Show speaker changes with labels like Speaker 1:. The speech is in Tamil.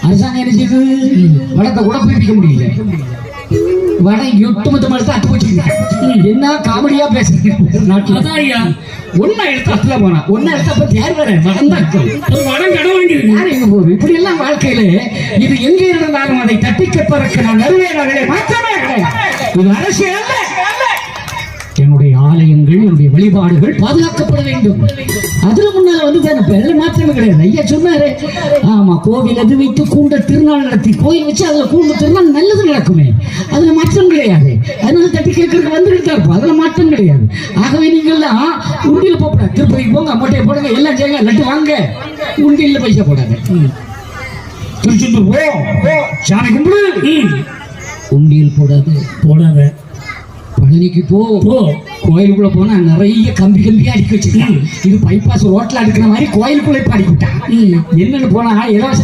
Speaker 1: அரசாங்கம் என்ன செய்யுது? வடத்தை கூட பிரிப்பிக்க முடியல. வட ஒட்டுமொத்த மரத்தை அட்டு வச்சுக்கிட்டேன். என்ன காமெடியா பேசுறீங்க நாட்டில்? ஒன்னா எடுத்து அத்துல போனா ஒன்னா எடுத்து அப்ப யார் வேற வடம் தான் வடம் கடை வாங்கிருக்கு. யார் எங்க போகுது? இப்படி எல்லாம் வாழ்க்கையில இது எங்கே இருந்தாலும் அதை தட்டி கேட்பதற்கு நான் நிறைவேறவில்லை, மாற்றமே கிடையாது. இது அரசியல் அல்ல. என்னுடைய ஆலயங்கள், என்னுடைய வழிபாடுகள் பாதுகாக்கப்பட வேண்டும். அதுல முன்னால வந்து மாற்றமே கிடையாது. ஐயா சொன்னாரு, ஆமா கோவில் அது வைத்து கூண்ட திருநாள் நடத்தி கோயில் வச்சு அதுல கூண்ட திருநாள் நல்லது நடக்குமே, அதுல மாற்றம் கிடையாது. அதனால தட்டி கேட்கறதுக்கு வந்துகிட்டு தான் இருப்போம், அதுல மாற்றம் கிடையாது. ஆகவே நீங்கள்லாம் உண்டியில போடாது, திருப்பதிக்கு போங்க, அம்மட்டையை போடுங்க, எல்லாம் செய்யுங்க, லட்டு வாங்க, உண்டியில பைசா போடாது. திருச்செந்தூர் போ, சாமி கும்பிடு, உண்டியல் போடாத. பழனிக்கு போ, கோயிலுக்குள்ள போனா நிறைய கம்பியா அடிக்க வச்சிருக்காங்க. இது பைபாஸ் ரோட்ல அடுக்கிற மாதிரி கோயிலுக்குள்ள இப்ப அடிக்கிட்டான். என்னன்னு போனா இலவச